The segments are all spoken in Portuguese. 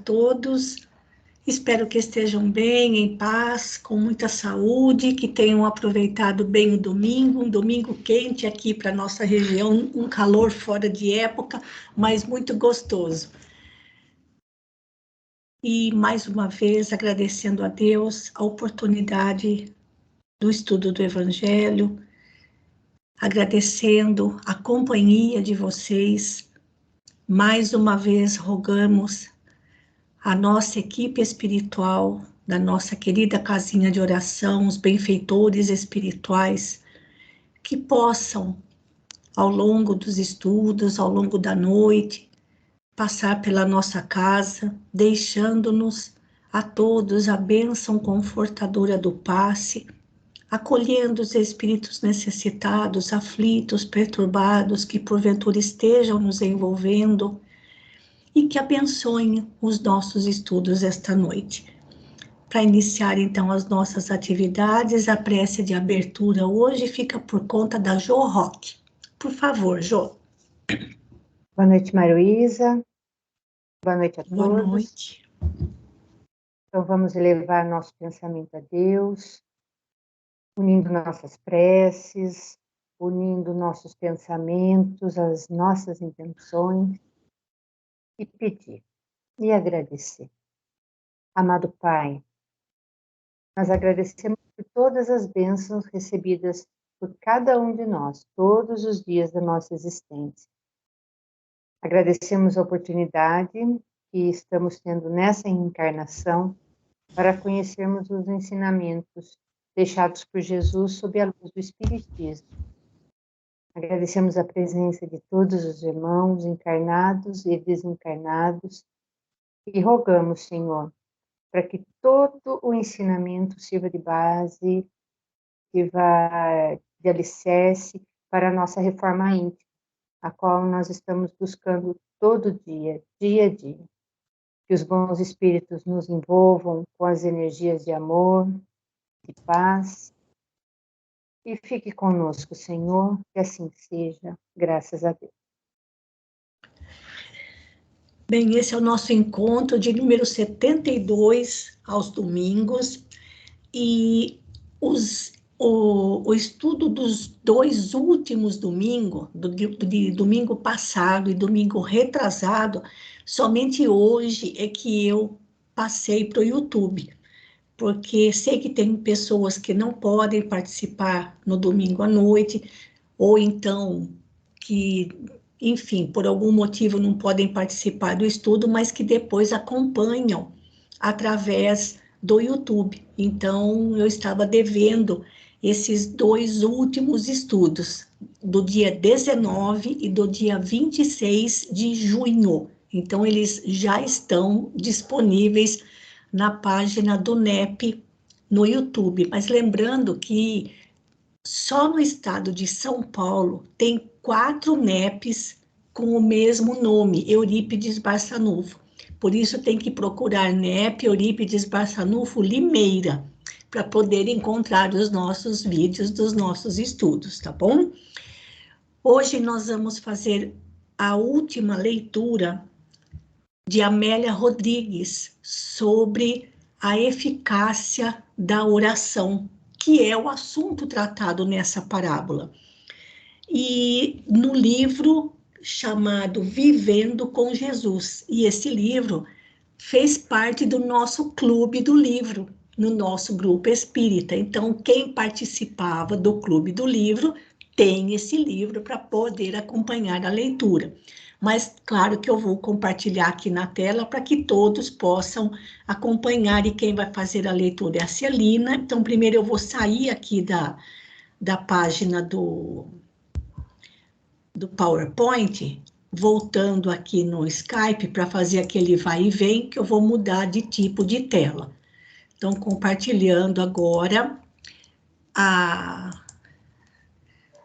todos. Espero que estejam bem, em paz, com muita saúde, que tenham aproveitado bem o domingo, um domingo quente aqui para a nossa região, um calor fora de época, mas muito gostoso. E, mais uma vez, agradecendo a Deus a oportunidade do estudo do Evangelho, agradecendo a companhia de vocês. Mais uma vez, rogamos a nossa equipe espiritual, da nossa querida casinha de oração, os benfeitores espirituais, que possam, ao longo dos estudos, ao longo da noite, passar pela nossa casa, deixando-nos a todos a bênção confortadora do passe, acolhendo os espíritos necessitados, aflitos, perturbados, que porventura estejam nos envolvendo, e que abençoem os nossos estudos esta noite. Para iniciar, então, as nossas atividades, a prece de abertura hoje fica por conta da Jo Roque. Por favor, Jo. Boa noite, Maruísa. Boa noite a todos. Boa noite. Então, vamos elevar nosso pensamento a Deus, unindo nossas preces, unindo nossos pensamentos, as nossas intenções, e pedir, e agradecer. Amado Pai, nós agradecemos por todas as bênçãos recebidas por cada um de nós, todos os dias da nossa existência. Agradecemos a oportunidade que estamos tendo nessa encarnação para conhecermos os ensinamentos deixados por Jesus sob a luz do Espiritismo. Agradecemos a presença de todos os irmãos encarnados e desencarnados e rogamos, Senhor, para que todo o ensinamento sirva de base, sirva de alicerce para a nossa reforma íntima, a qual nós estamos buscando todo dia, dia a dia. Que os bons espíritos nos envolvam com as energias de amor, de paz, e fique conosco, Senhor, que assim seja, graças a Deus. Bem, esse é o nosso encontro de número 72, aos domingos, e o estudo dos dois últimos domingos, de domingo passado e domingo retrasado, somente hoje é que eu passei para o YouTube, porque sei que tem pessoas que não podem participar no domingo à noite, ou então que, enfim, por algum motivo não podem participar do estudo, mas que depois acompanham através do YouTube. Então, eu estava devendo esses dois últimos estudos, do dia 19 e do dia 26 de junho. Então, eles já estão disponíveis na página do NEP no YouTube. Mas lembrando que só no estado de São Paulo tem 4 NEPs com o mesmo nome, Eurípides Barçanufo. Por isso tem que procurar NEP Eurípides Barçanufo Limeira, para poder encontrar os nossos vídeos dos nossos estudos, tá bom? Hoje nós vamos fazer a última leitura de Amélia Rodrigues sobre a eficácia da oração, que é o assunto tratado nessa parábola. E no livro chamado Vivendo com Jesus. E esse livro fez parte do nosso clube do livro, no nosso grupo espírita. Então, quem participava do clube do livro tem esse livro para poder acompanhar a leitura. Mas, claro que eu vou compartilhar aqui na tela para que todos possam acompanhar, e quem vai fazer a leitura é a Celina. Então, primeiro eu vou sair aqui da página do PowerPoint, voltando aqui no Skype para fazer aquele vai e vem, que eu vou mudar de tipo de tela. Então, compartilhando agora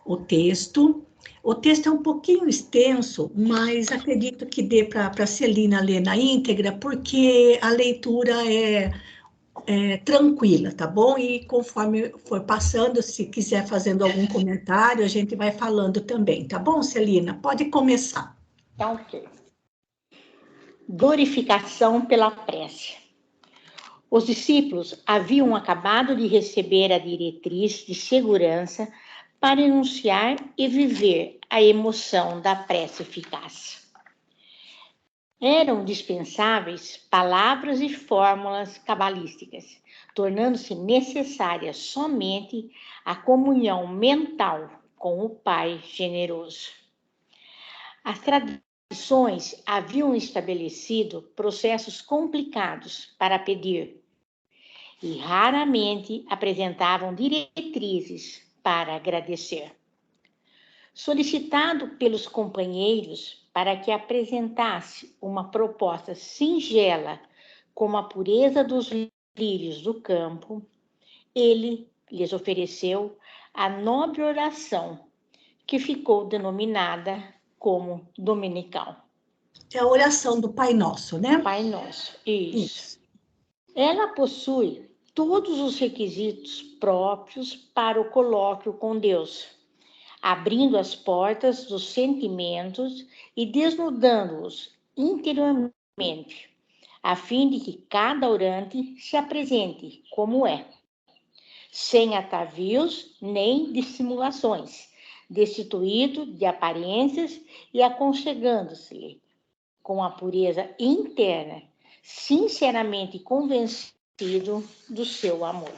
o texto. O texto é um pouquinho extenso, mas acredito que dê para a Celina ler na íntegra, porque a leitura é tranquila, tá bom? E conforme for passando, se quiser fazendo algum comentário, a gente vai falando também, tá bom, Celina? Pode começar. Tá ok. Glorificação pela prece. Os discípulos haviam acabado de receber a diretriz de segurança para enunciar e viver a emoção da prece eficaz. Eram dispensáveis palavras e fórmulas cabalísticas, tornando-se necessária somente a comunhão mental com o Pai generoso. As tradições haviam estabelecido processos complicados para pedir e raramente apresentavam diretrizes para agradecer. Solicitado pelos companheiros para que apresentasse uma proposta singela como a pureza dos lírios do campo, ele lhes ofereceu a nobre oração que ficou denominada como dominical. É a oração do Pai Nosso, né? Pai Nosso, isso. Ela possui todos os requisitos próprios para o colóquio com Deus, abrindo as portas dos sentimentos e desnudando-os interiormente, a fim de que cada orante se apresente como é, sem atavios nem dissimulações, destituído de aparências e aconchegando-se-lhe com a pureza interna, sinceramente convencido do seu amor.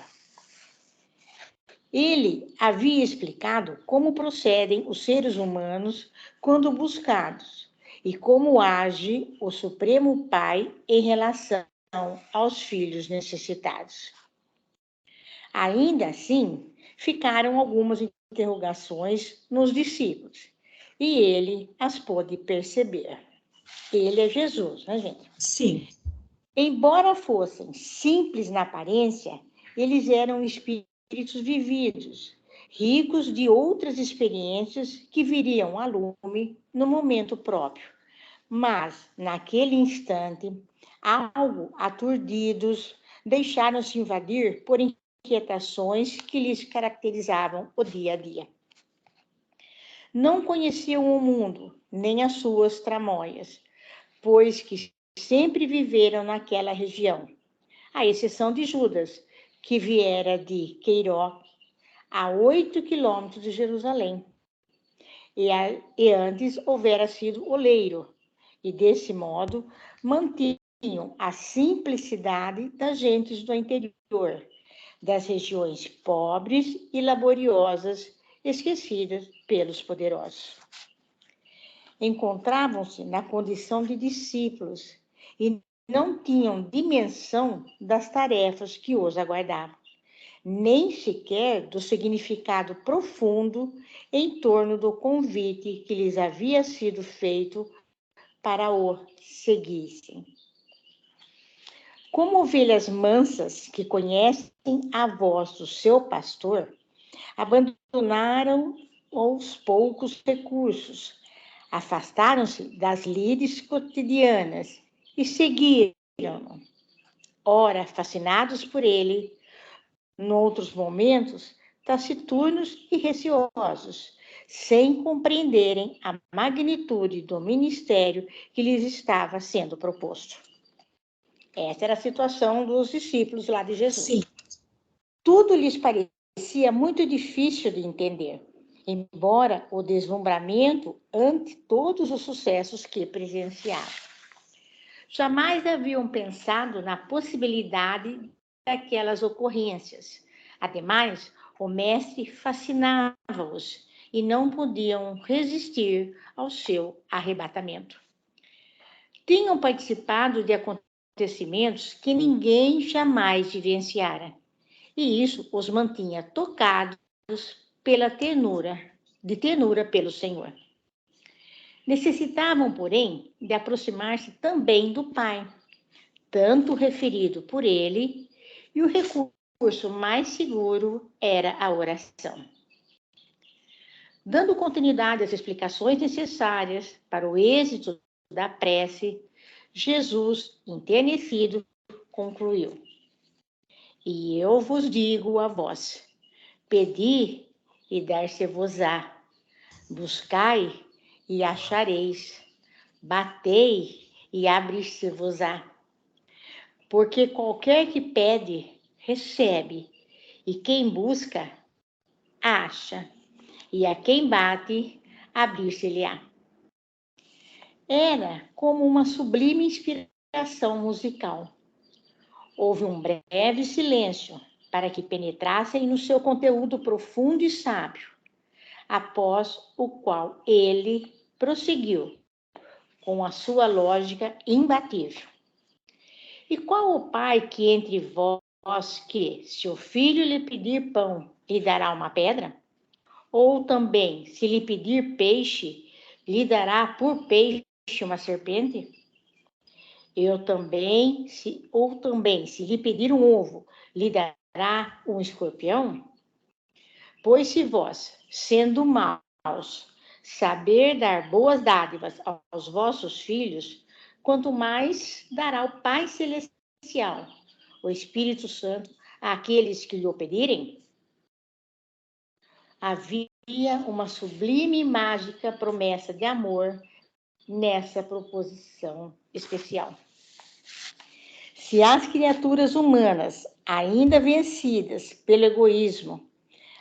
Ele havia explicado como procedem os seres humanos quando buscados e como age o Supremo Pai em relação aos filhos necessitados. Ainda assim, ficaram algumas interrogações nos discípulos e ele as pôde perceber. Ele é Jesus, né, gente? Sim. Embora fossem simples na aparência, eles eram espíritos vividos, ricos de outras experiências que viriam à lume no momento próprio. Mas, naquele instante, algo aturdidos, deixaram-se invadir por inquietações que lhes caracterizavam o dia a dia. Não conheciam o mundo, nem as suas tramóias, pois que sempre viveram naquela região, à exceção de Judas, que viera de Queiroque, a 8 quilômetros de Jerusalém, e antes houvera sido oleiro, e desse modo mantinham a simplicidade das gentes do interior, das regiões pobres e laboriosas, esquecidas pelos poderosos. Encontravam-se na condição de discípulos e não tinham dimensão das tarefas que os aguardavam, nem sequer do significado profundo em torno do convite que lhes havia sido feito para o seguissem. Como ovelhas mansas que conhecem a voz do seu pastor, abandonaram aos poucos recursos, afastaram-se das lides cotidianas e seguiram-no, ora fascinados por ele, noutros momentos taciturnos e receosos, sem compreenderem a magnitude do ministério que lhes estava sendo proposto. Essa era a situação dos discípulos lá de Jesus. Sim. Tudo lhes parecia muito difícil de entender, embora o deslumbramento ante todos os sucessos que presenciaram. Jamais haviam pensado na possibilidade daquelas ocorrências. Ademais, o mestre fascinava-os e não podiam resistir ao seu arrebatamento. Tinham participado de acontecimentos que ninguém jamais vivenciara, e isso os mantinha tocados pela ternura pelo Senhor. Necessitavam, porém, de aproximar-se também do Pai, tanto referido por ele, e o recurso mais seguro era a oração. Dando continuidade às explicações necessárias para o êxito da prece, Jesus, enternecido, concluiu: E eu vos digo a vós, pedi e dar-se-vos-á, buscai e achareis, batei e abrir-se-vos-á. Porque qualquer que pede, recebe, e quem busca, acha, e a quem bate, abrir-se-lhe-á. Era como uma sublime inspiração musical. Houve um breve silêncio para que penetrassem no seu conteúdo profundo e sábio, após o qual ele prosseguiu com a sua lógica imbatível. E qual o pai que entre vós que, se o filho lhe pedir pão, lhe dará uma pedra? Ou também, se lhe pedir peixe, lhe dará por peixe uma serpente? Ou também, se lhe pedir um ovo, lhe dará um escorpião? Pois se vós, sendo maus, saber dar boas dádivas aos vossos filhos, quanto mais dará o Pai Celestial, o Espírito Santo, àqueles que lhe pedirem? Havia uma sublime e mágica promessa de amor nessa proposição especial. Se as criaturas humanas, ainda vencidas pelo egoísmo,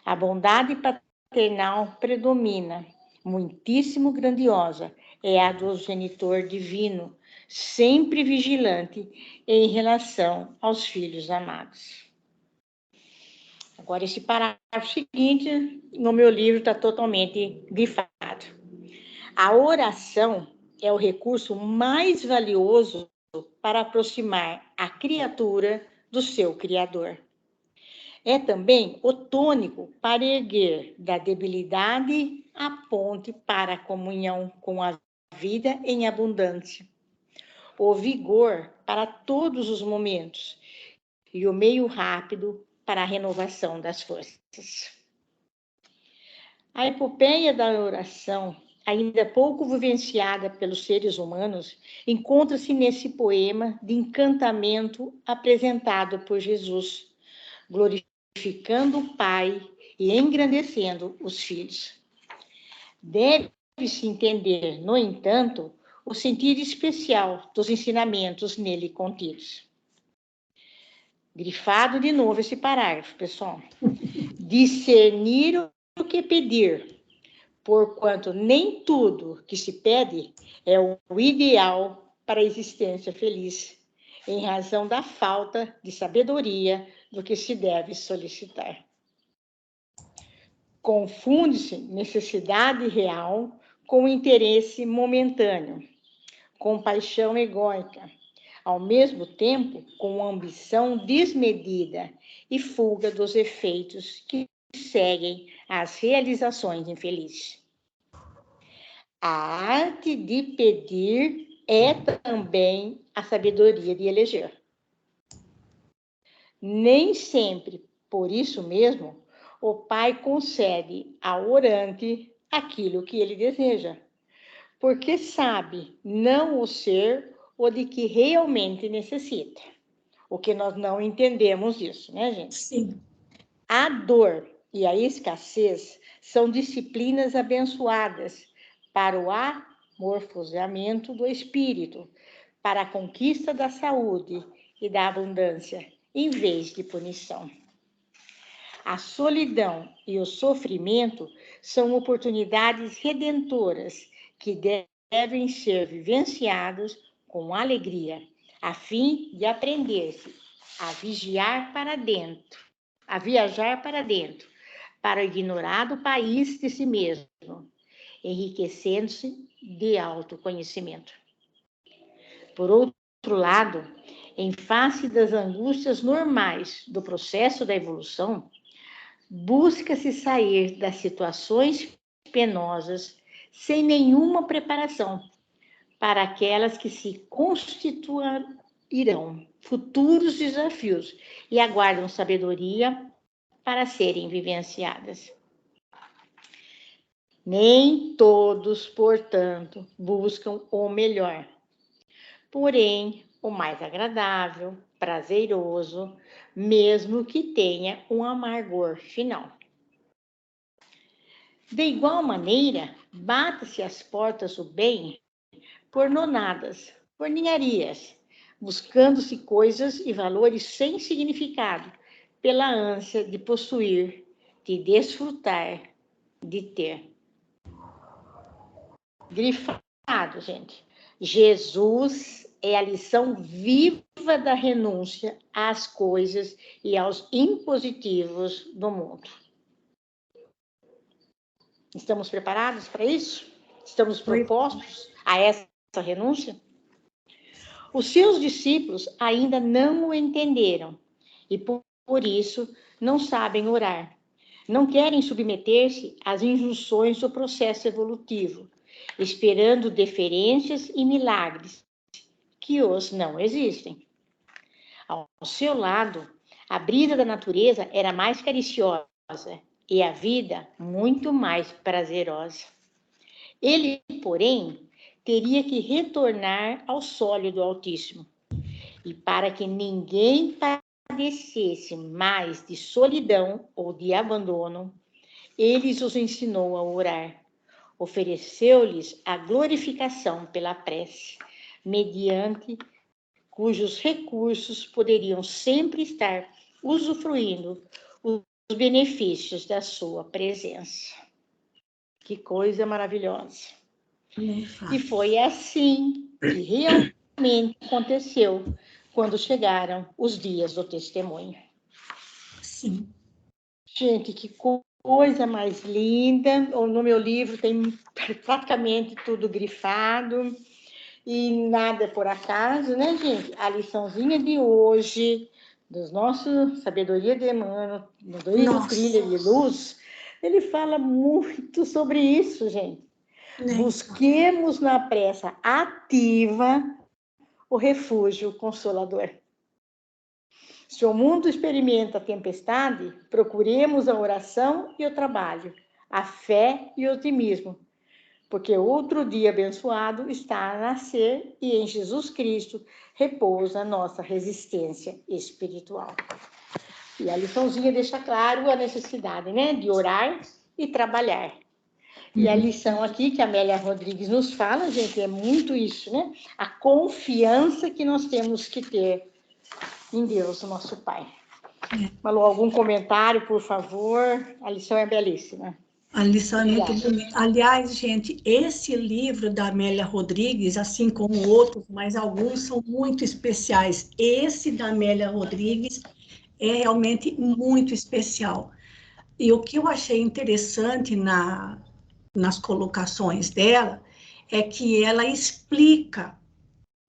a bondade paternal predomina, muitíssimo grandiosa, é a do genitor divino, sempre vigilante em relação aos filhos amados. Agora, esse parágrafo seguinte, no meu livro, está totalmente grifado. A oração é o recurso mais valioso para aproximar a criatura do seu Criador. É também o tônico para erguer da debilidade a ponte para a comunhão com a vida em abundância, o vigor para todos os momentos e o meio rápido para a renovação das forças. A epopeia da oração, ainda pouco vivenciada pelos seres humanos, encontra-se nesse poema de encantamento apresentado por Jesus, glorificando o Pai e engrandecendo os filhos. Deve-se entender, no entanto, o sentido especial dos ensinamentos nele contidos. Grifado de novo esse parágrafo, pessoal. Discernir o que pedir, porquanto nem tudo que se pede é o ideal para a existência feliz, em razão da falta de sabedoria do que se deve solicitar. Confunde-se necessidade real com interesse momentâneo, com paixão egóica, ao mesmo tempo com ambição desmedida e fuga dos efeitos que seguem às realizações infelizes. A arte de pedir é também a sabedoria de eleger. Nem sempre, por isso mesmo, o Pai concede ao orante aquilo que ele deseja, porque sabe não o ser ou de que realmente necessita. O que nós não entendemos isso, né, gente? Sim. A dor e a escassez são disciplinas abençoadas para o amorfoseamento do espírito, para a conquista da saúde e da abundância, em vez de punição. A solidão e o sofrimento são oportunidades redentoras que devem ser vivenciados com alegria, a fim de aprender-se a viajar para dentro, para o ignorado país de si mesmo, enriquecendo-se de autoconhecimento. Por outro lado, em face das angústias normais do processo da evolução, busca-se sair das situações penosas sem nenhuma preparação para aquelas que se constituirão futuros desafios e aguardam sabedoria para serem vivenciadas. Nem todos, portanto, buscam o melhor, porém o mais agradável, prazeroso, mesmo que tenha um amargor final. De igual maneira, bate-se às portas do bem por nonadas, por ninharias, buscando-se coisas e valores sem significado, pela ânsia de possuir, de desfrutar, de ter. Grifado, gente. Jesus é a lição viva da renúncia às coisas e aos impositivos do mundo. Estamos preparados para isso? Estamos propostos a essa renúncia? Os seus discípulos ainda não o entenderam e, por isso, não sabem orar. Não querem submeter-se às injunções do processo evolutivo, esperando deferências e milagres que os não existem. Ao seu lado, a brisa da natureza era mais cariciosa e a vida muito mais prazerosa. Ele, porém, teria que retornar ao sólido Altíssimo. E para que ninguém padecesse mais de solidão ou de abandono, ele os ensinou a orar. Ofereceu-lhes a glorificação pela prece, mediante cujos recursos poderiam sempre estar usufruindo os benefícios da sua presença. Que coisa maravilhosa! E foi assim que realmente aconteceu quando chegaram os dias do testemunho. Sim. Gente, que coisa mais linda! No meu livro tem praticamente tudo grifado. E nada é por acaso, né, gente? A liçãozinha de hoje, dos nossos Sabedoria de Emmanuel, do livro Trilha de Luz, ele fala muito sobre isso, gente. Busquemos na pressa ativa o refúgio consolador. Se o mundo experimenta a tempestade, procuremos a oração e o trabalho, a fé e o otimismo, porque outro dia abençoado está a nascer e em Jesus Cristo repousa a nossa resistência espiritual. E a liçãozinha deixa claro a necessidade, né, de orar e trabalhar. E a lição aqui que a Amélia Rodrigues nos fala, gente, é muito isso, né? A confiança que nós temos que ter em Deus, nosso Pai. Malu, algum comentário, por favor? A lição é belíssima. A lição é muito bonita. Aliás, gente, esse livro da Amélia Rodrigues, assim como outros, mas alguns são muito especiais. Esse da Amélia Rodrigues é realmente muito especial. E o que eu achei interessante nas colocações dela é que ela explica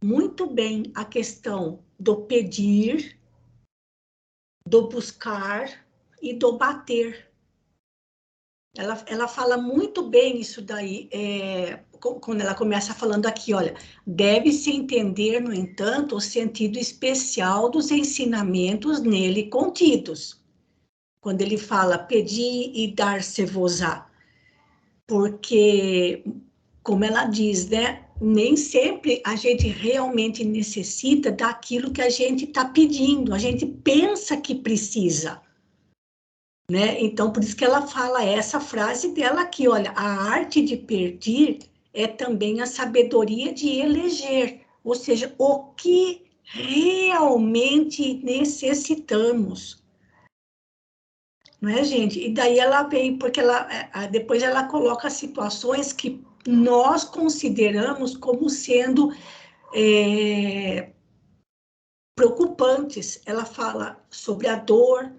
muito bem a questão do pedir, do buscar e do bater. Ela fala muito bem isso daí, quando ela começa falando aqui, olha, deve-se entender, no entanto, o sentido especial dos ensinamentos nele contidos. Quando ele fala, pedir e dar-se-vos-á. Porque, como ela diz, né, nem sempre a gente realmente necessita daquilo que a gente está pedindo, a gente pensa que precisa. Né? Então, por isso que ela fala essa frase dela aqui, olha, a arte de pedir é também a sabedoria de eleger, ou seja, o que realmente necessitamos. Não é, gente? E daí ela vem, porque depois ela coloca situações que nós consideramos como sendo preocupantes. Ela fala sobre a dor,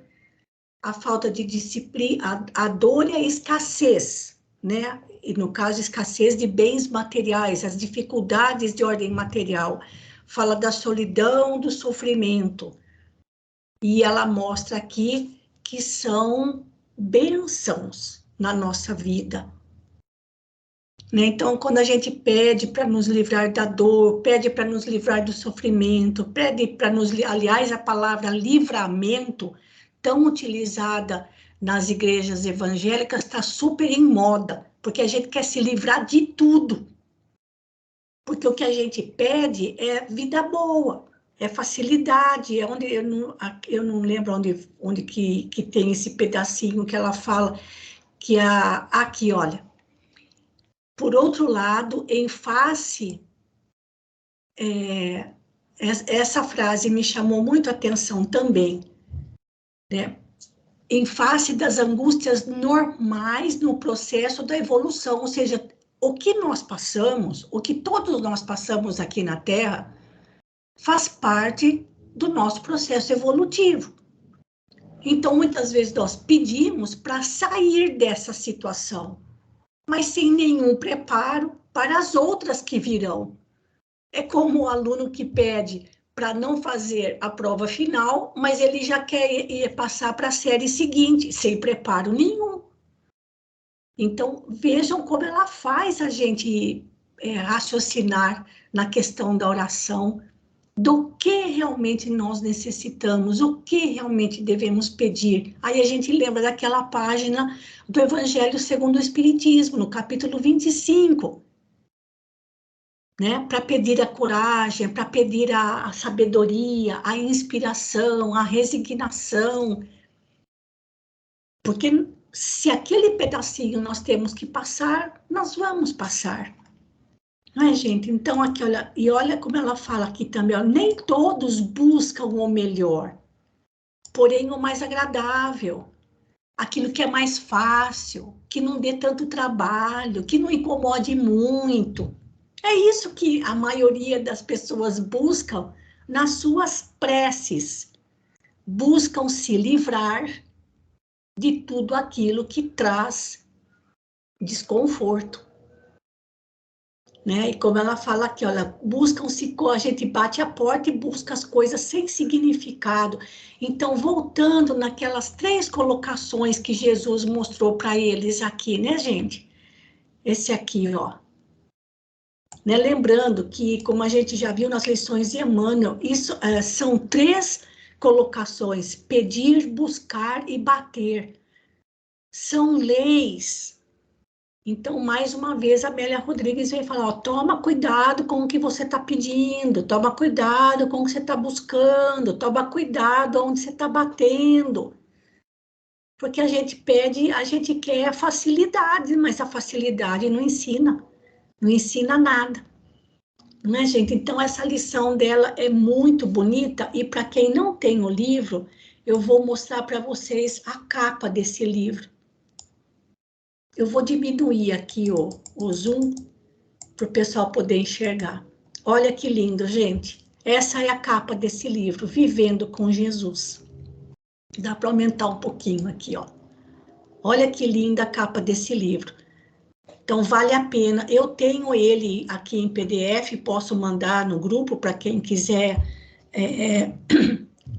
a falta de disciplina, a dor e a escassez, né? E no caso, escassez de bens materiais, as dificuldades de ordem material. Fala da solidão, do sofrimento. E ela mostra aqui que são bênçãos na nossa vida. Né? Então, quando a gente pede para nos livrar da dor, pede para nos livrar do sofrimento, pede para nos... Aliás, a palavra livramento, tão utilizada nas igrejas evangélicas, está super em moda, porque a gente quer se livrar de tudo. Porque o que a gente pede é vida boa, é facilidade, é onde eu não lembro onde que tem esse pedacinho que ela fala, que aqui, olha. Por outro lado, em face essa frase me chamou muito a atenção também, né? Em face das angústias normais no processo da evolução, ou seja, o que nós passamos, o que todos nós passamos aqui na Terra, faz parte do nosso processo evolutivo. Então, muitas vezes nós pedimos para sair dessa situação, mas sem nenhum preparo para as outras que virão. É como o aluno que pede para não fazer a prova final, mas ele já quer ir passar para a série seguinte, sem preparo nenhum. Então, vejam como ela faz a gente raciocinar na questão da oração, do que realmente nós necessitamos, o que realmente devemos pedir. Aí a gente lembra daquela página do Evangelho segundo o Espiritismo, no capítulo 25, né? Para pedir a coragem, para pedir a sabedoria, a inspiração, a resignação. Porque se aquele pedacinho nós temos que passar, nós vamos passar. Não é, gente? Então, aqui, olha, e olha como ela fala aqui também, ó, nem todos buscam o melhor, porém o mais agradável, aquilo que é mais fácil, que não dê tanto trabalho, que não incomode muito. É isso que a maioria das pessoas buscam nas suas preces. Buscam se livrar de tudo aquilo que traz desconforto. Né? E como ela fala aqui, olha, buscam-se, a gente bate a porta e busca as coisas sem significado. Então, voltando naquelas 3 colocações que Jesus mostrou para eles aqui, né, gente? Esse aqui, ó. Né? Lembrando que, como a gente já viu nas lições de Emmanuel, isso são 3 colocações: pedir, buscar e bater. São leis. Então, mais uma vez, a Amélia Rodrigues vem falar, ó, toma cuidado com o que você está pedindo, toma cuidado com o que você está buscando, toma cuidado onde você está batendo. Porque a gente pede, a gente quer facilidade, mas a facilidade não ensina nada. Não é, gente? Então, essa lição dela é muito bonita, e para quem não tem o livro, eu vou mostrar para vocês a capa desse livro. Eu vou diminuir aqui o zoom para o pessoal poder enxergar. Olha que lindo, gente. Essa é a capa desse livro, Vivendo com Jesus. Dá para aumentar um pouquinho aqui, ó. Olha que linda a capa desse livro. Então, vale a pena. Eu tenho ele aqui em PDF, posso mandar no grupo para quem quiser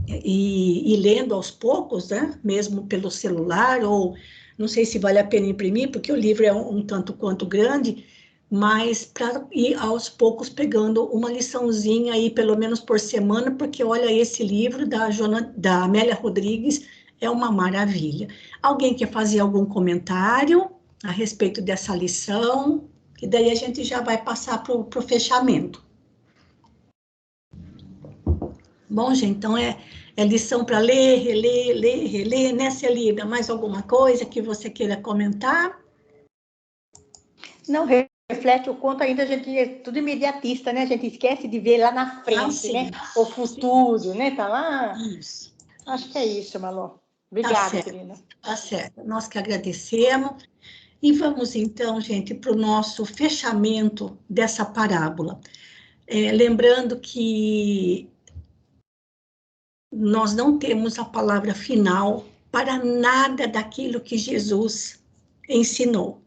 ir lendo aos poucos, né? Mesmo pelo celular, ou não sei se vale a pena imprimir, porque o livro é um tanto quanto grande, mas para ir aos poucos pegando uma liçãozinha aí, pelo menos por semana, porque olha, esse livro da Amélia Rodrigues é uma maravilha. Alguém quer fazer algum comentário a respeito dessa lição? E daí a gente já vai passar para o fechamento. Bom, gente, então é lição para ler, reler, né, Celida? Mais alguma coisa que você queira comentar? Não, reflete o quanto ainda a gente é tudo imediatista, né? A gente esquece de ver lá na frente, né? O futuro, né? Tá lá. Isso. Acho que é isso, Malu. Obrigada, querida. Tá certo. Nós que agradecemos. E vamos, então, gente, para o nosso fechamento dessa parábola. Lembrando que nós não temos a palavra final para nada daquilo que Jesus ensinou.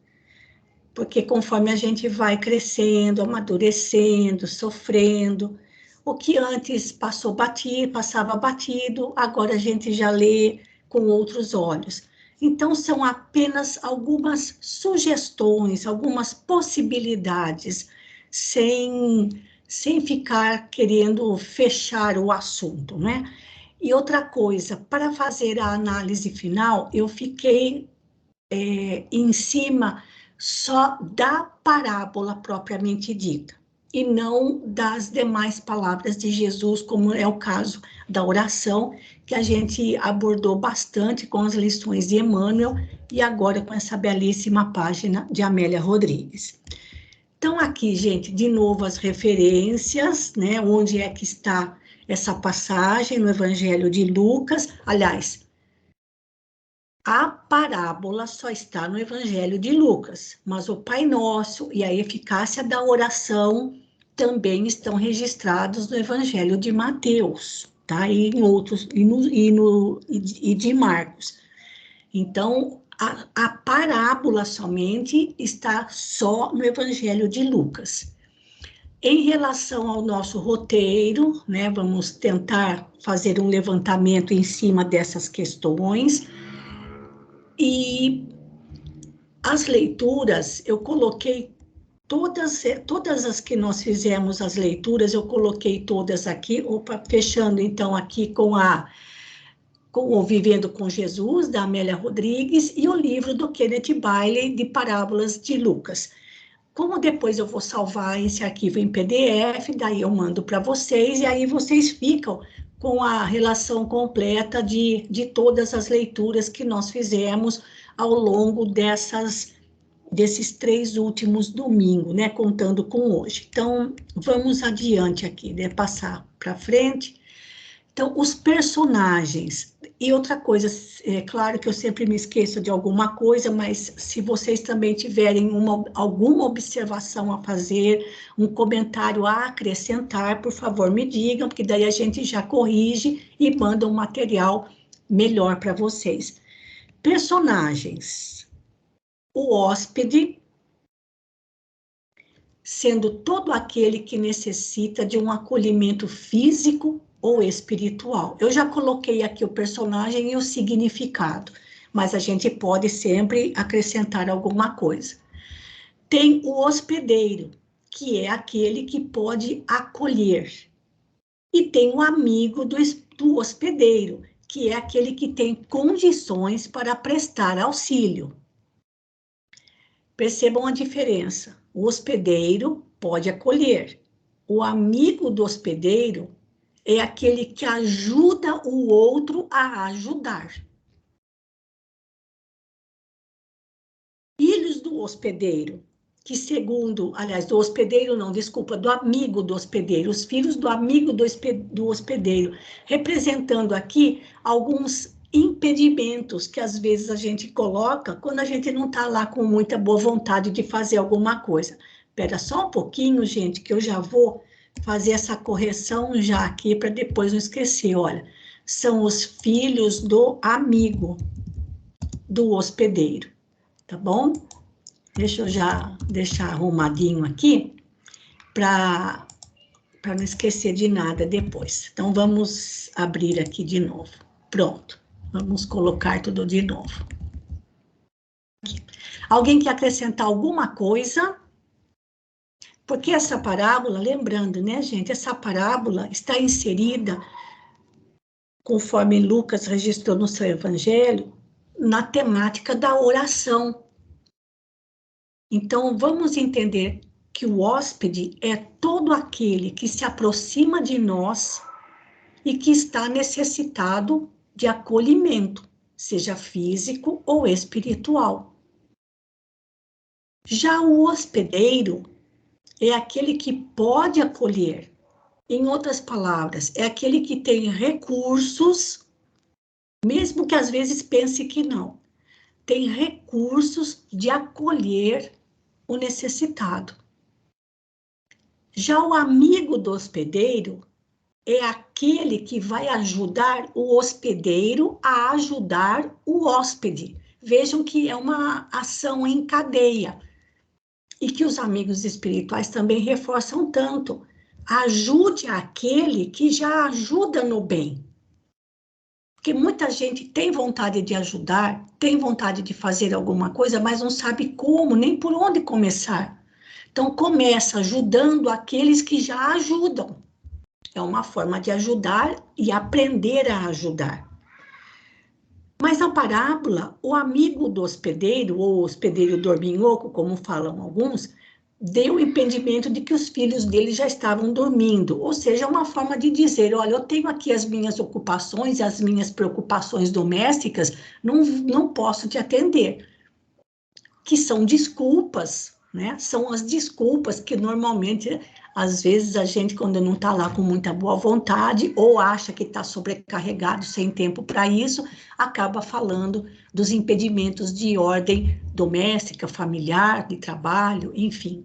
Porque conforme a gente vai crescendo, amadurecendo, sofrendo, o que antes passava batido, agora a gente já lê com outros olhos. Então, são apenas algumas sugestões, algumas possibilidades, sem ficar querendo fechar o assunto, né? E outra coisa, para fazer a análise final, eu fiquei em cima só da parábola propriamente dita, e não das demais palavras de Jesus, como é o caso da oração, que a gente abordou bastante com as lições de Emmanuel, e agora com essa belíssima página de Amélia Rodrigues. Então, aqui, gente, de novo as referências, né? Onde é que está essa passagem no Evangelho de Lucas. Aliás, a parábola só está no Evangelho de Lucas, mas o Pai Nosso e a eficácia da oração também estão registrados no Evangelho de Mateus, tá? E em outros, e de Marcos. Então, a parábola somente está só no Evangelho de Lucas. Em relação ao nosso roteiro, né, vamos tentar fazer um levantamento em cima dessas questões. E as leituras, eu coloquei todas as que nós fizemos, as leituras, eu coloquei todas aqui, fechando então aqui com o Vivendo com Jesus, da Amélia Rodrigues, e o livro do Kenneth Bailey, de Parábolas de Lucas. Como depois eu vou salvar esse arquivo em PDF, daí eu mando para vocês, e aí vocês ficam com a relação completa de todas as leituras que nós fizemos ao longo desses 3 últimos domingos, né, contando com hoje. Então, vamos adiante aqui, né, passar para frente. Então, os personagens. E outra coisa, é claro que eu sempre me esqueço de alguma coisa, mas se vocês também tiverem alguma observação a fazer, um comentário a acrescentar, por favor, me digam, porque daí a gente já corrige e manda um material melhor para vocês. Personagens. O hóspede, sendo todo aquele que necessita de um acolhimento físico ou espiritual. Eu já coloquei aqui o personagem e o significado, mas a gente pode sempre acrescentar alguma coisa. Tem o hospedeiro, que é aquele que pode acolher. E tem o amigo do hospedeiro, que é aquele que tem condições para prestar auxílio. Percebam a diferença. O hospedeiro pode acolher. O amigo do hospedeiro é aquele que ajuda o outro a ajudar. Filhos do hospedeiro, que aliás, do hospedeiro não, desculpa, do amigo do hospedeiro, os filhos do amigo do hospedeiro, representando aqui alguns impedimentos que às vezes a gente coloca quando a gente não está lá com muita boa vontade de fazer alguma coisa. Espera só um pouquinho, gente, que eu já vou fazer essa correção já aqui para depois não esquecer. Olha, são os filhos do amigo do hospedeiro, tá bom? Deixa eu já deixar arrumadinho aqui para não esquecer de nada depois. Então, vamos abrir aqui de novo. Pronto. Vamos colocar tudo de novo. Aqui. Alguém quer acrescentar alguma coisa? Porque essa parábola, lembrando, né, gente, essa parábola está inserida, conforme Lucas registrou no seu evangelho, na temática da oração. Então, vamos entender que o hóspede é todo aquele que se aproxima de nós e que está necessitado de acolhimento, seja físico ou espiritual. Já o hospedeiro é aquele que pode acolher. Em outras palavras, é aquele que tem recursos, mesmo que às vezes pense que não, tem recursos de acolher o necessitado. Já o amigo do hospedeiro é aquele que vai ajudar o hospedeiro a ajudar o hóspede. Vejam que é uma ação em cadeia. E que os amigos espirituais também reforçam tanto. Ajude aquele que já ajuda no bem. Porque muita gente tem vontade de ajudar, tem vontade de fazer alguma coisa, mas não sabe como, nem por onde começar. Então, começa ajudando aqueles que já ajudam. É uma forma de ajudar e aprender a ajudar. Mas na parábola, o amigo do hospedeiro, ou hospedeiro dorminhoco, como falam alguns, deu o impedimento de que os filhos dele já estavam dormindo. Ou seja, uma forma de dizer, olha, eu tenho aqui as minhas ocupações, as minhas preocupações domésticas, não posso te atender. Que são desculpas né? São as desculpas que normalmente, às vezes, a gente, quando não está lá com muita boa vontade, ou acha que está sobrecarregado, sem tempo para isso, acaba falando dos impedimentos de ordem doméstica, familiar, de trabalho, enfim.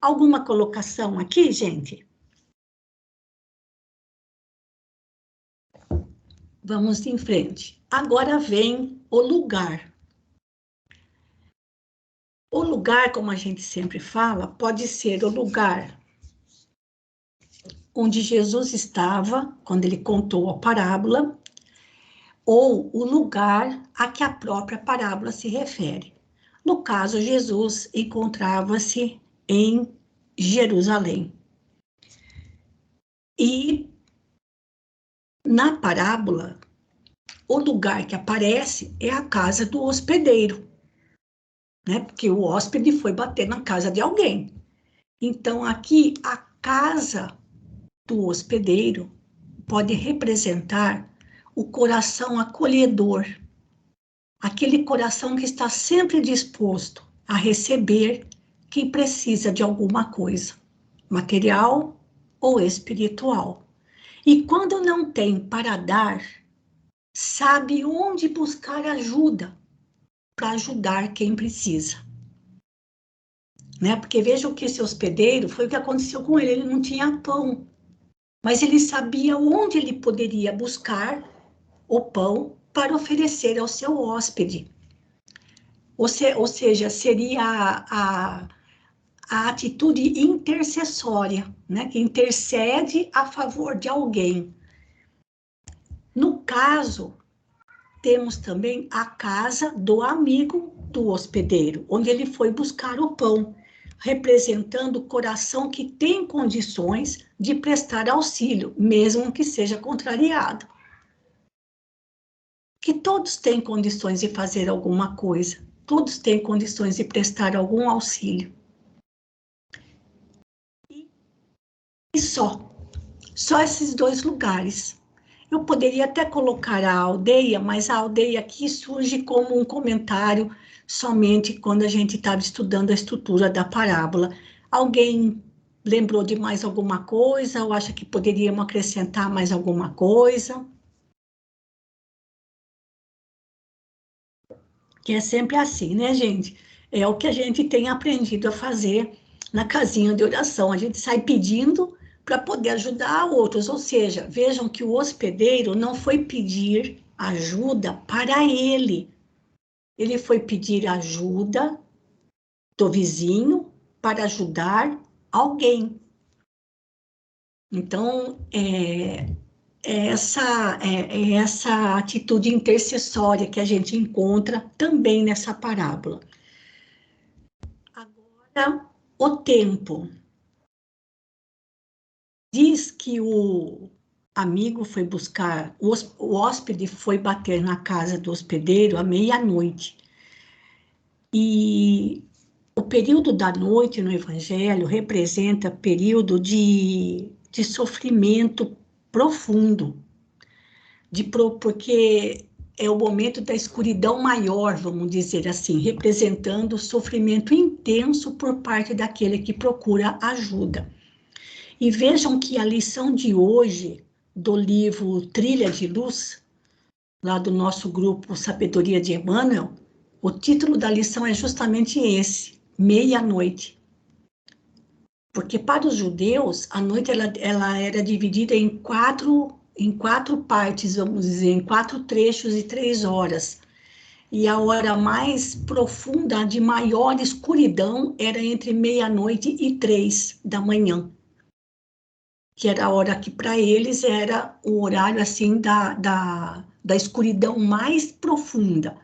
Alguma colocação aqui, gente? Vamos em frente. Agora vem o lugar. O lugar, como a gente sempre fala, pode ser o lugar onde Jesus estava, quando ele contou a parábola, ou o lugar a que a própria parábola se refere. No caso, Jesus encontrava-se em Jerusalém. E na parábola, o lugar que aparece é a casa do hospedeiro, né? Porque o hóspede foi bater na casa de alguém. Então, aqui, a casa do hospedeiro pode representar o coração acolhedor, aquele coração que está sempre disposto a receber quem precisa de alguma coisa, material ou espiritual. E quando não tem para dar, sabe onde buscar ajuda para ajudar quem precisa. Né? Porque vejam que esse hospedeiro, foi o que aconteceu com ele, ele não tinha pão, mas ele sabia onde ele poderia buscar o pão para oferecer ao seu hóspede. Ou seja, seria a atitude intercessória, né? Que intercede a favor de alguém. No caso, temos também a casa do amigo do hospedeiro, onde ele foi buscar o pão, representando o coração que tem condições de prestar auxílio, mesmo que seja contrariado. Que todos têm condições de fazer alguma coisa, todos têm condições de prestar algum auxílio. E só esses dois lugares. Eu poderia até colocar a aldeia, mas a aldeia aqui surge como um comentário somente quando a gente estava estudando a estrutura da parábola. Alguém lembrou de mais alguma coisa ou acha que poderíamos acrescentar mais alguma coisa? Que é sempre assim, né, gente? É o que a gente tem aprendido a fazer na casinha de oração. A gente sai pedindo para poder ajudar outros. Ou seja, vejam que o hospedeiro não foi pedir ajuda para ele. Ele foi pedir ajuda do vizinho para ajudar alguém. Então, essa atitude intercessória que a gente encontra também nessa parábola. Agora, o tempo. Diz que o amigo foi buscar, o hóspede foi bater na casa do hospedeiro à meia-noite. E o período da noite no Evangelho representa período de sofrimento profundo, porque é o momento da escuridão maior, vamos dizer assim, representando o sofrimento intenso por parte daquele que procura ajuda. E vejam que a lição de hoje, do livro Trilha de Luz, lá do nosso grupo Sabedoria de Emmanuel, o título da lição é justamente esse, meia-noite. Porque para os judeus, a noite ela era dividida em quatro partes, vamos dizer, em 4 trechos e 3 horas. E a hora mais profunda, de maior escuridão, era entre meia-noite e 3 da manhã. Que era a hora que para eles era o horário assim da escuridão mais profunda.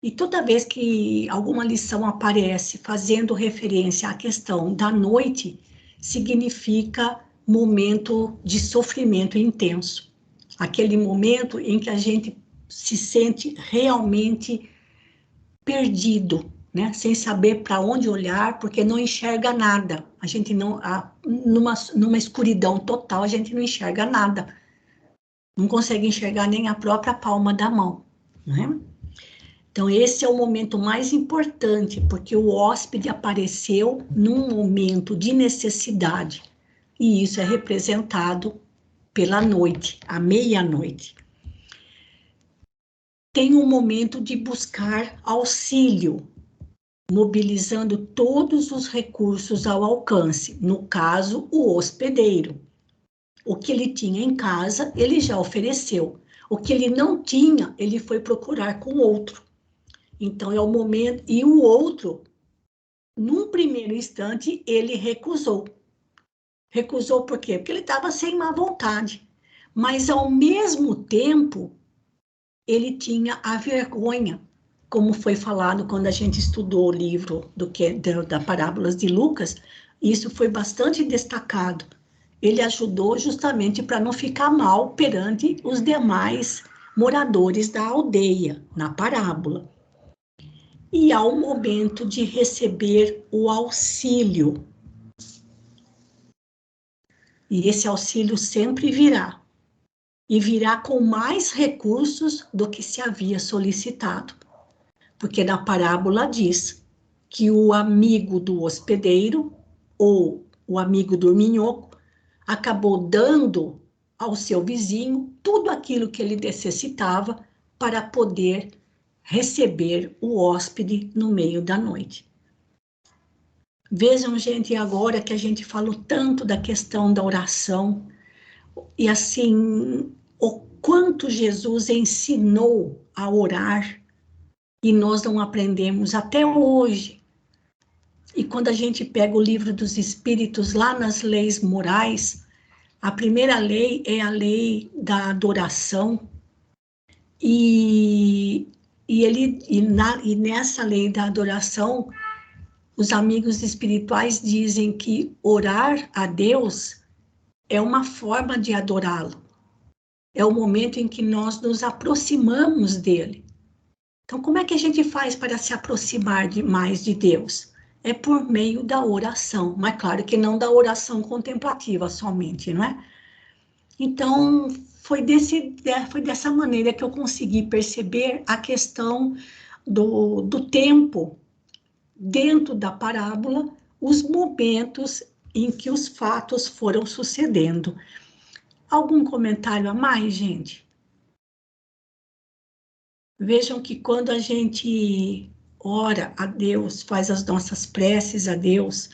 E toda vez que alguma lição aparece fazendo referência à questão da noite, significa momento de sofrimento intenso. Aquele momento em que a gente se sente realmente perdido, né? Sem saber para onde olhar, porque não enxerga nada. A gente não, numa escuridão total, a gente não enxerga nada. Não consegue enxergar nem a própria palma da mão, né? Então, esse é o momento mais importante, porque o hóspede apareceu num momento de necessidade, e isso é representado pela noite, à meia-noite. Tem um momento de buscar auxílio, mobilizando todos os recursos ao alcance, no caso, o hospedeiro. O que ele tinha em casa, ele já ofereceu. O que ele não tinha, ele foi procurar com outro. Então, é o momento... E o outro, num primeiro instante, ele recusou. Recusou por quê? Porque ele estava sem má vontade. Mas, ao mesmo tempo, ele tinha a vergonha, como foi falado quando a gente estudou o livro da Parábolas de Lucas, isso foi bastante destacado. Ele ajudou justamente para não ficar mal perante os demais moradores da aldeia, na parábola. E ao momento de receber o auxílio. E esse auxílio sempre virá. E virá com mais recursos do que se havia solicitado. Porque na parábola diz que o amigo do hospedeiro, ou o amigo dorminhoco, acabou dando ao seu vizinho tudo aquilo que ele necessitava para poder receber o hóspede no meio da noite. Vejam, gente, agora que a gente falou tanto da questão da oração, e assim, o quanto Jesus ensinou a orar, e nós não aprendemos até hoje. E quando a gente pega o livro dos Espíritos, lá nas leis morais, a primeira lei é a lei da adoração, e nessa lei da adoração, os amigos espirituais dizem que orar a Deus é uma forma de adorá-lo. É o momento em que nós nos aproximamos dele. Então, como é que a gente faz para se aproximar mais de Deus? É por meio da oração, mas claro que não da oração contemplativa somente, não é? Então, foi dessa maneira que eu consegui perceber a questão do tempo dentro da parábola, os momentos em que os fatos foram sucedendo. Algum comentário a mais, gente? Vejam que quando a gente ora a Deus, faz as nossas preces a Deus,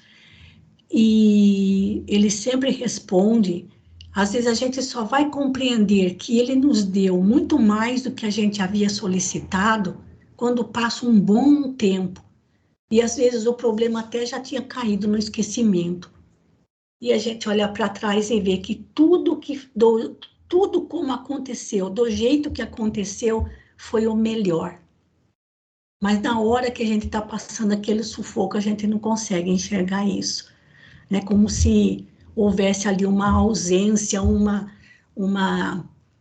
e Ele sempre responde, às vezes a gente só vai compreender que Ele nos deu muito mais do que a gente havia solicitado quando passa um bom tempo. E às vezes o problema até já tinha caído no esquecimento. E a gente olha para trás e vê que tudo como aconteceu, do jeito que aconteceu, foi o melhor. Mas na hora que a gente está passando aquele sufoco, a gente não consegue enxergar isso. Né? Como se houvesse ali uma ausência, uma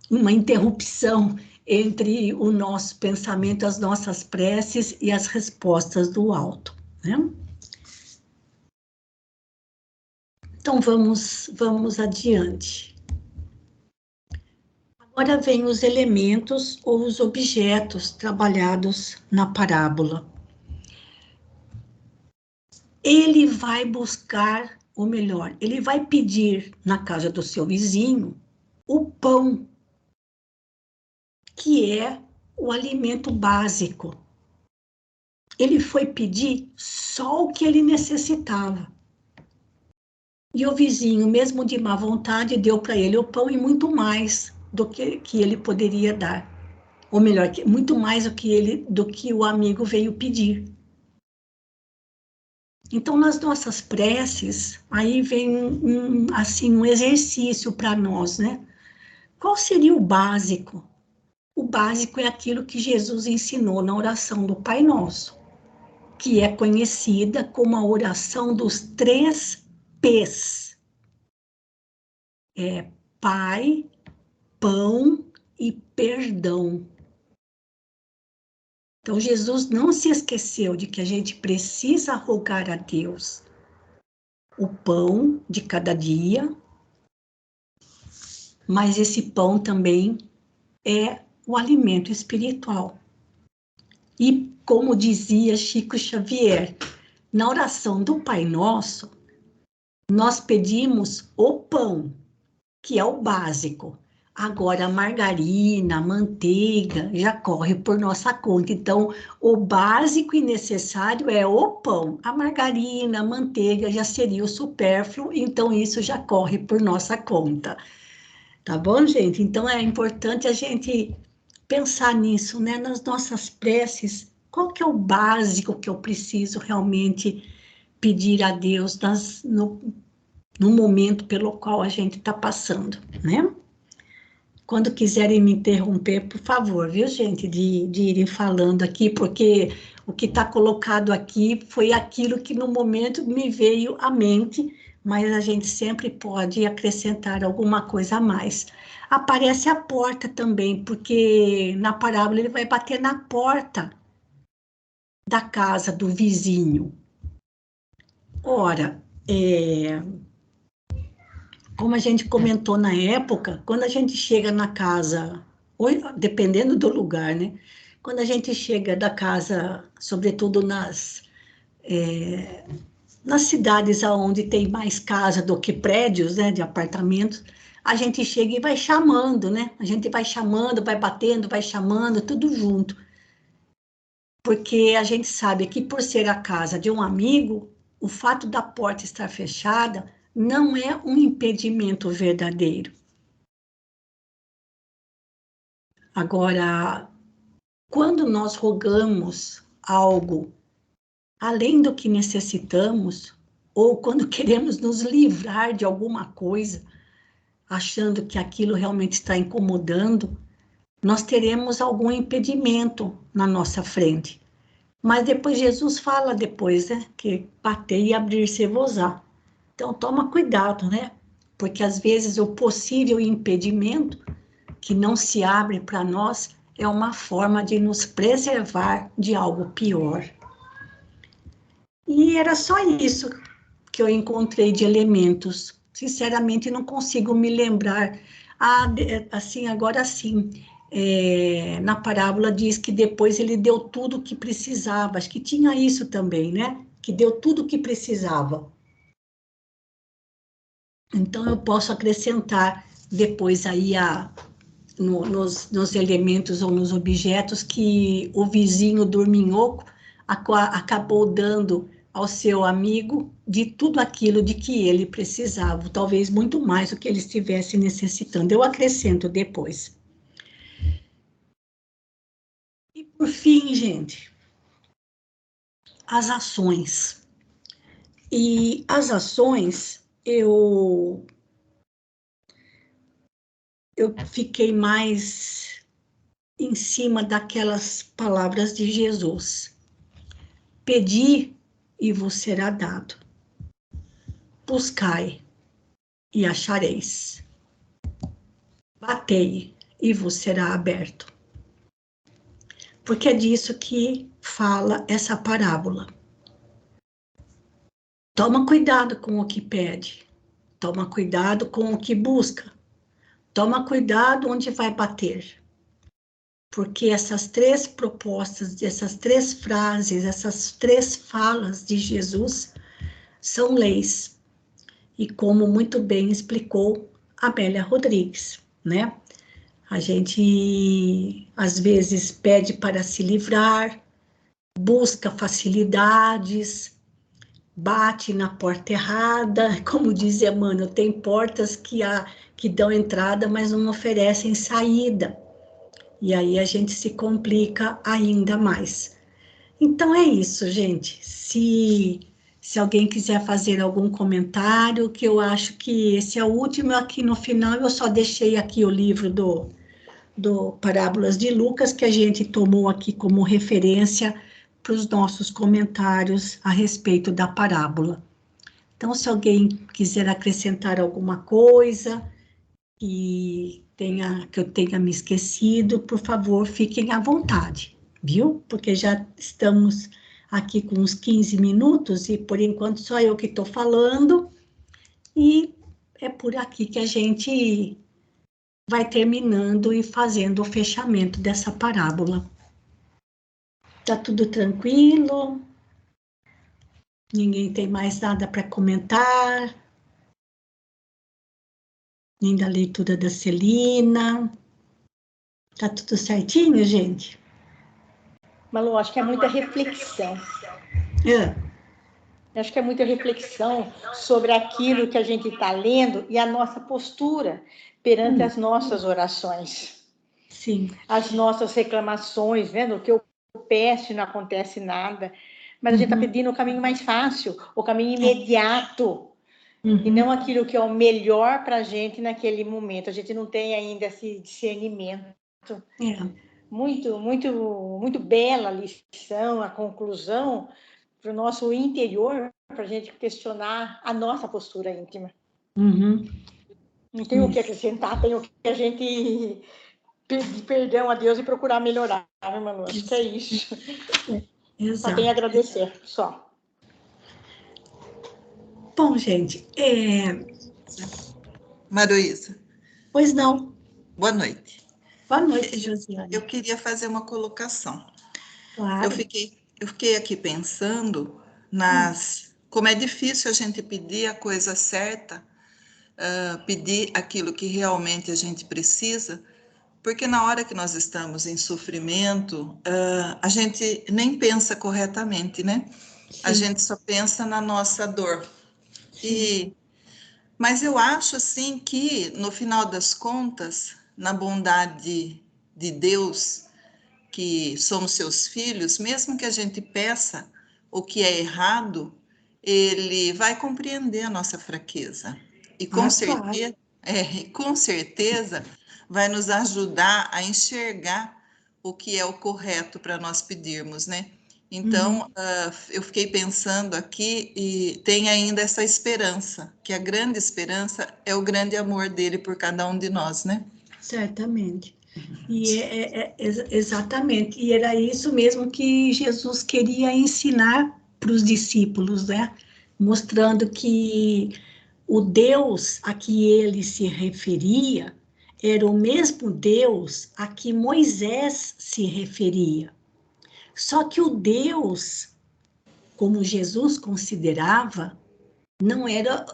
interrupção entre o nosso pensamento, as nossas preces e as respostas do alto. Né? Então, vamos adiante. Agora vem os elementos ou os objetos trabalhados na parábola. Ele vai buscar, ou melhor, ele vai pedir na casa do seu vizinho o pão, que é o alimento básico. Ele foi pedir só o que ele necessitava. E o vizinho, mesmo de má vontade, deu para ele o pão e muito mais do que ele poderia dar. Ou melhor, muito mais do que o amigo veio pedir. Então, nas nossas preces, aí vem um exercício para nós, né? Qual seria o básico? O básico é aquilo que Jesus ensinou na oração do Pai Nosso, que é conhecida como a oração dos 3 P's. É Pai, Pão e Perdão. Então, Jesus não se esqueceu de que a gente precisa rogar a Deus o pão de cada dia, mas esse pão também é o alimento espiritual. E como dizia Chico Xavier, na oração do Pai Nosso, nós pedimos o pão, que é o básico. Agora, a margarina, a manteiga, já corre por nossa conta. Então, o básico e necessário é o pão. A margarina, a manteiga já seria o supérfluo, então isso já corre por nossa conta. Tá bom, gente? Então, é importante a gente pensar nisso, né? Nas nossas preces, qual que é o básico que eu preciso realmente pedir a Deus no momento pelo qual a gente está passando, né? Quando quiserem me interromper, por favor, viu, gente, de irem falando aqui, porque o que está colocado aqui foi aquilo que no momento me veio à mente, mas a gente sempre pode acrescentar alguma coisa a mais. Aparece a porta também, porque na parábola ele vai bater na porta da casa do vizinho. Ora, como a gente comentou na época, quando a gente chega na casa, dependendo do lugar, né? Quando a gente chega da casa, sobretudo nas cidades onde tem mais casa do que prédios, né, de apartamentos, a gente chega e vai chamando, né? A gente vai chamando, vai batendo, vai chamando, tudo junto. Porque a gente sabe que por ser a casa de um amigo, o fato da porta estar fechada não é um impedimento verdadeiro. Agora, quando nós rogamos algo além do que necessitamos, ou quando queremos nos livrar de alguma coisa, achando que aquilo realmente está incomodando, nós teremos algum impedimento na nossa frente. Mas depois Jesus fala depois, né, que bater e abrir-se-vos-á. Então toma cuidado, né? Porque às vezes o possível impedimento que não se abre para nós é uma forma de nos preservar de algo pior. E era só isso que eu encontrei de elementos. Sinceramente, não consigo me lembrar. Assim, agora sim, na parábola diz que depois ele deu tudo o que precisava. Acho que tinha isso também, né? Que deu tudo o que precisava. Então, eu posso acrescentar depois aí nos elementos ou nos objetos que o vizinho dorminhoco acabou dando ao seu amigo de tudo aquilo de que ele precisava, talvez muito mais do que ele estivesse necessitando. Eu acrescento depois. E por fim, gente, as ações. E as ações, eu fiquei mais em cima daquelas palavras de Jesus. Pedi e vos será dado. Buscai e achareis. Batei e vos será aberto. Porque é disso que fala essa parábola. Toma cuidado com o que pede. Toma cuidado com o que busca. Toma cuidado onde vai bater. Porque essas três propostas, essas três frases, essas três falas de Jesus são leis. E como muito bem explicou Amélia Rodrigues, né? A gente, às vezes, pede para se livrar, busca facilidades, bate na porta errada, como diz Emmanuel, tem portas que dão entrada, mas não oferecem saída. E aí a gente se complica ainda mais. Então é isso, gente. Se alguém quiser fazer algum comentário, que eu acho que esse é o último, aqui no final eu só deixei aqui o livro do Parábolas de Lucas, que a gente tomou aqui como referência para os nossos comentários a respeito da parábola. Então, se alguém quiser acrescentar alguma coisa que eu tenha me esquecido, por favor, fiquem à vontade, viu? Porque já estamos aqui com uns 15 minutos e, por enquanto, só eu que estou falando, e é por aqui que a gente vai terminando e fazendo o fechamento dessa parábola. Tá tudo tranquilo? Ninguém tem mais nada para comentar? Nem da leitura da Celina? Tá tudo certinho, gente? Malu, acho que é muita reflexão. Acho que é muita reflexão sobre aquilo que a gente está lendo e a nossa postura perante as nossas orações. Sim. As nossas reclamações, vendo que eu peço e não acontece nada, mas a gente está pedindo o caminho mais fácil, o caminho imediato, e não aquilo que é o melhor para a gente naquele momento. A gente não tem ainda esse discernimento. Muito bela lição, a conclusão para o nosso interior, para a gente questionar a nossa postura íntima. Não tem o que acrescentar, tem o que a gente pedir perdão a Deus e procurar melhorar, né, Manu? Acho que é isso. Só tenho a agradecer, só. Bom, gente, Maruísa. Pois não. Boa noite. Boa noite, Josiane. Eu queria fazer uma colocação. Claro. Eu fiquei aqui pensando como é difícil a gente pedir a coisa certa, pedir aquilo que realmente a gente precisa, porque na hora que nós estamos em sofrimento, a gente nem pensa corretamente, né? Sim. A gente só pensa na nossa dor. Mas eu acho assim que, no final das contas, na bondade de Deus, que somos seus filhos, mesmo que a gente peça o que é errado, ele vai compreender a nossa fraqueza. E com certeza vai nos ajudar a enxergar o que é o correto para nós pedirmos, né? Então, eu fiquei pensando aqui e tem ainda essa esperança, que a grande esperança é o grande amor dele por cada um de nós, né? Certamente. E exatamente. E era isso mesmo que Jesus queria ensinar para os discípulos, né? Mostrando que o Deus a que ele se referia era o mesmo Deus a que Moisés se referia. Só que o Deus, como Jesus considerava, não era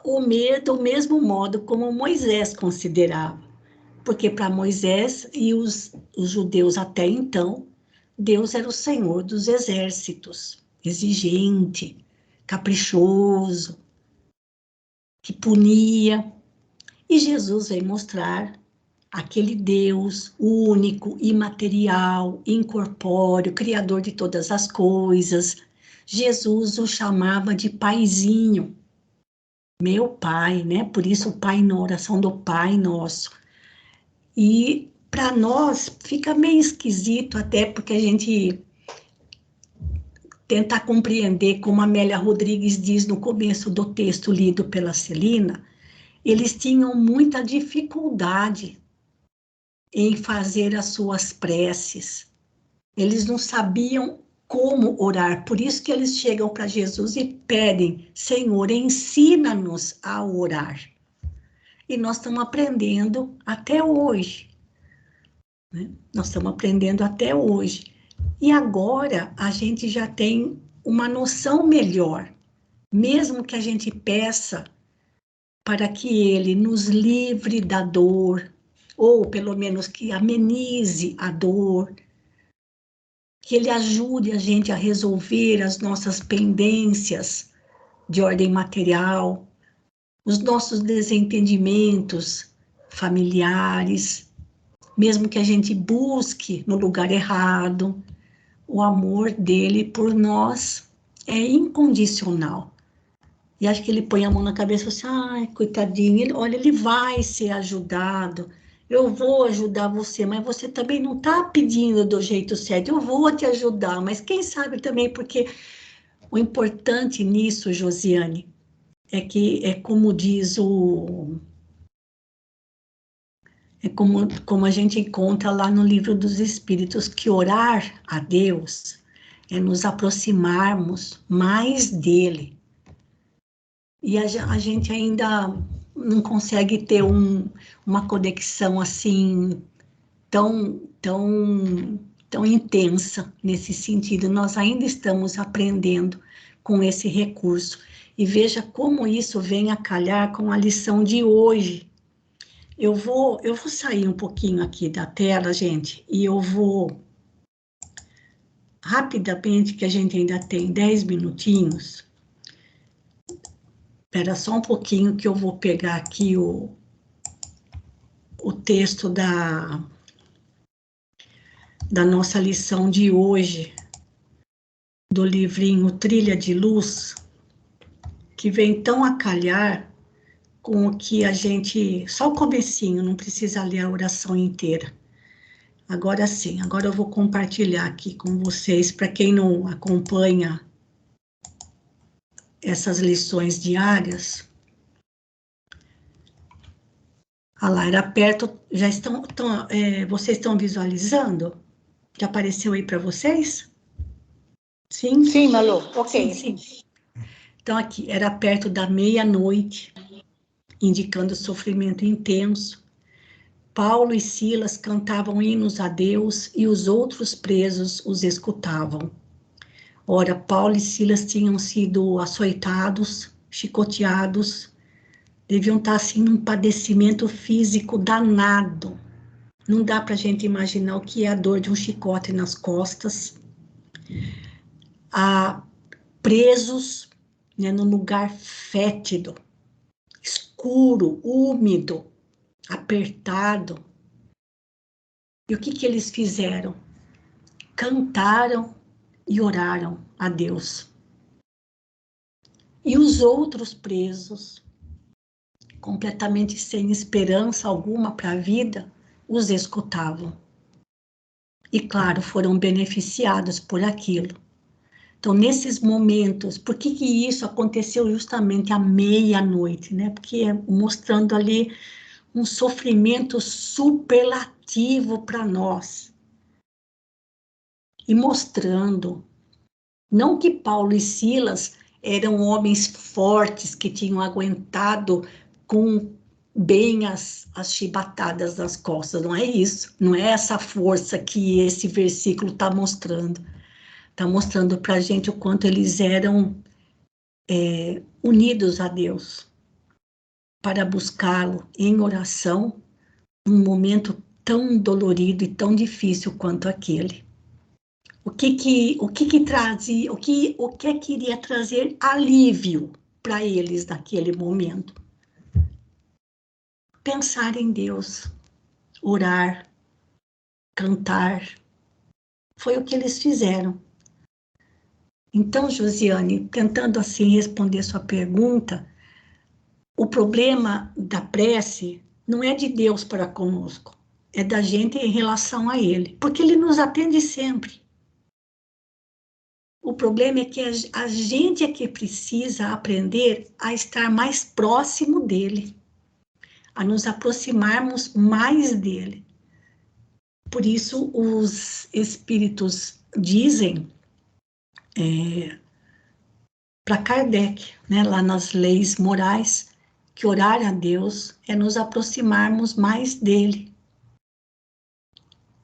do mesmo modo como Moisés considerava. Porque para Moisés e os judeus até então, Deus era o Senhor dos exércitos, exigente, caprichoso, que punia. E Jesus veio mostrar aquele Deus único, imaterial, incorpóreo, criador de todas as coisas. Jesus o chamava de paizinho, meu pai, né? Por isso o pai na oração do Pai Nosso. E para nós fica meio esquisito, até porque a gente tenta compreender, como a Amélia Rodrigues diz no começo do texto lido pela Celina, eles tinham muita dificuldade em fazer as suas preces. Eles não sabiam como orar, por isso que eles chegam para Jesus e pedem, Senhor, ensina-nos a orar. E nós estamos aprendendo até hoje. Né? Nós estamos aprendendo até hoje. E agora a gente já tem uma noção melhor, mesmo que a gente peça para que ele nos livre da dor, ou pelo menos que amenize a dor, que ele ajude a gente a resolver as nossas pendências de ordem material, os nossos desentendimentos familiares, mesmo que a gente busque no lugar errado, o amor dele por nós é incondicional. E acho que ele põe a mão na cabeça e fala assim, ai, coitadinho, olha, ele vai ser ajudado, eu vou ajudar você, mas você também não está pedindo do jeito certo, eu vou te ajudar, mas quem sabe também, porque o importante nisso, Josiane, é que é como diz como a gente encontra lá no Livro dos Espíritos, que orar a Deus é nos aproximarmos mais dele. E a gente ainda não consegue ter uma conexão assim tão tão intensa nesse sentido. Nós ainda estamos aprendendo com esse recurso. E veja como isso vem a calhar com a lição de hoje. Eu vou sair um pouquinho aqui da tela, gente, e eu vou rapidamente, que a gente ainda tem 10 minutinhos. Espera só um pouquinho que eu vou pegar aqui o texto da nossa lição de hoje, do livrinho Trilha de Luz, que vem tão a calhar com o que a gente... Só o comecinho, não precisa ler a oração inteira. Agora sim, agora eu vou compartilhar aqui com vocês, para quem não acompanha essas lições diárias. Ah lá, era perto, já vocês estão visualizando? Já apareceu aí para vocês? Sim? Sim, Malu, ok. Sim. Então aqui, era perto da meia-noite, indicando sofrimento intenso. Paulo e Silas cantavam hinos a Deus e os outros presos os escutavam. Ora, Paulo e Silas tinham sido açoitados, chicoteados, deviam estar assim num padecimento físico danado. Não dá para a gente imaginar o que é a dor de um chicote nas costas. Presos, né, num lugar fétido, escuro, úmido, apertado. E o que eles fizeram? Cantaram e oraram a Deus. E os outros presos, completamente sem esperança alguma para a vida, os escutavam. E, claro, foram beneficiados por aquilo. Então, nesses momentos, por que isso aconteceu justamente à meia-noite, né? Porque mostrando ali um sofrimento superlativo para nós. E mostrando, não que Paulo e Silas eram homens fortes que tinham aguentado com bem as chibatadas das costas, não é isso, não é essa força que esse versículo está mostrando. Está mostrando para a gente o quanto eles eram unidos a Deus, para buscá-lo em oração, num momento tão dolorido e tão difícil quanto aquele. O que trazia, o que queria trazer alívio para eles naquele momento? Pensar em Deus, orar, cantar, foi o que eles fizeram. Então, Josiane, tentando assim responder sua pergunta, o problema da prece não é de Deus para conosco, é da gente em relação a Ele, porque Ele nos atende sempre. O problema é que a gente é que precisa aprender a estar mais próximo dele, a nos aproximarmos mais dele. Por isso, os espíritos dizem para Kardec, né, lá nas leis morais, que orar a Deus é nos aproximarmos mais dele.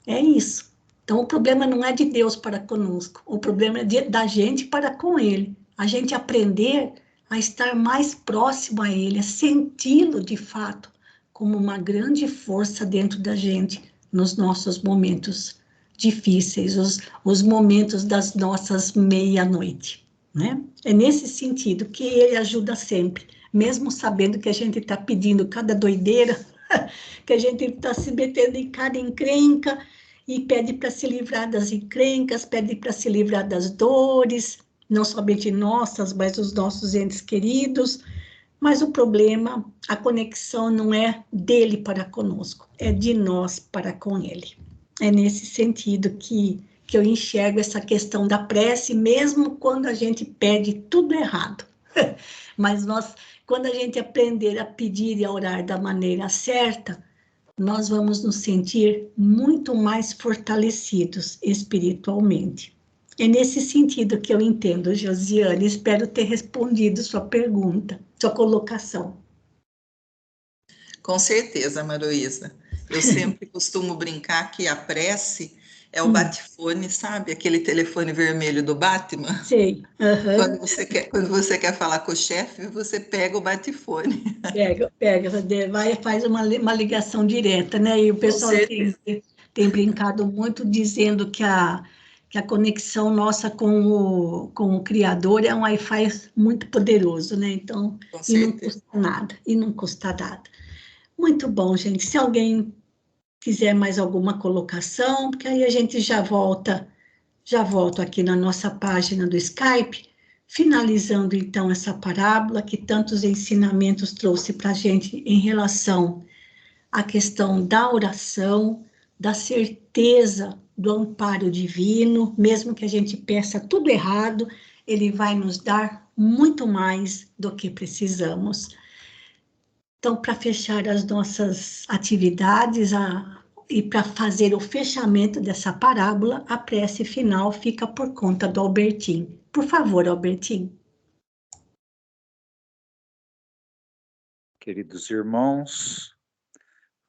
É isso. Então, o problema não é de Deus para conosco, o problema é da gente para com ele. A gente aprender a estar mais próximo a ele, a senti-lo de fato como uma grande força dentro da gente nos nossos momentos difíceis, os momentos das nossas meia-noite, né? É nesse sentido que ele ajuda sempre, mesmo sabendo que a gente está pedindo cada doideira, que a gente está se metendo em cada encrenca, e pede para se livrar das encrencas, pede para se livrar das dores, não somente nossas, mas dos nossos entes queridos. Mas o problema, a conexão não é dele para conosco, é de nós para com ele. É nesse sentido que eu enxergo essa questão da prece, mesmo quando a gente pede tudo errado. Mas quando a gente aprender a pedir e a orar da maneira certa, nós vamos nos sentir muito mais fortalecidos espiritualmente. É nesse sentido que eu entendo, Josiane. Espero ter respondido sua pergunta, sua colocação. Com certeza, Maroísa. Eu sempre costumo brincar que a prece É o batifone, sabe? Aquele telefone vermelho do Batman. Sei. Quando você quer falar com o chefe, você pega o batifone. Pega, vai e faz uma ligação direta, né? E o Com pessoal certeza. tem brincado muito dizendo que a conexão nossa com o Criador é um Wi-Fi muito poderoso, né? Então, Com e não certeza. custa nada, e não custa nada. Muito bom, gente. Se alguém quiser mais alguma colocação, porque aí a gente já volto aqui na nossa página do Skype, finalizando então essa parábola que tantos ensinamentos trouxe para a gente em relação à questão da oração, da certeza do amparo divino, mesmo que a gente peça tudo errado, ele vai nos dar muito mais do que precisamos. Então, para fechar as nossas atividades e para fazer o fechamento dessa parábola, a prece final fica por conta do Albertinho. Por favor, Albertinho. Queridos irmãos,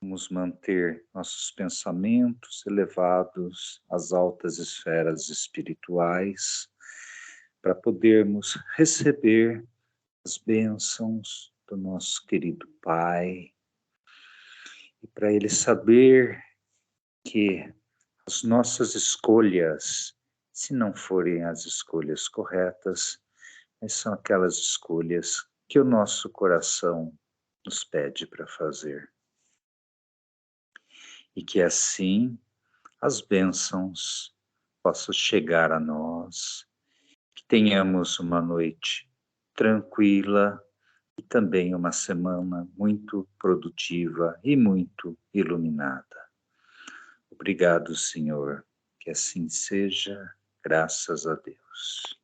vamos manter nossos pensamentos elevados às altas esferas espirituais para podermos receber as bênçãos do nosso querido Pai e para Ele saber que as nossas escolhas, se não forem as escolhas corretas, mas são aquelas escolhas que o nosso coração nos pede para fazer. E que assim as bênçãos possam chegar a nós, que tenhamos uma noite tranquila e também uma semana muito produtiva e muito iluminada. Obrigado, Senhor, que assim seja, graças a Deus.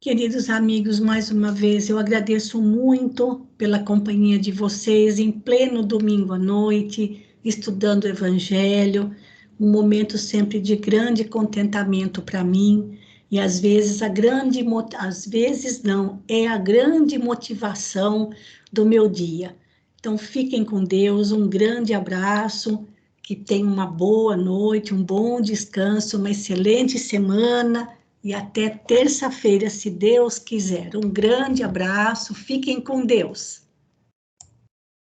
Queridos amigos, mais uma vez eu agradeço muito pela companhia de vocês em pleno domingo à noite, estudando o Evangelho, um momento sempre de grande contentamento para mim, e às vezes às vezes não, é a grande motivação do meu dia. Então fiquem com Deus, um grande abraço, que tenham uma boa noite, um bom descanso, uma excelente semana, e até terça-feira, se Deus quiser. Um grande abraço, fiquem com Deus.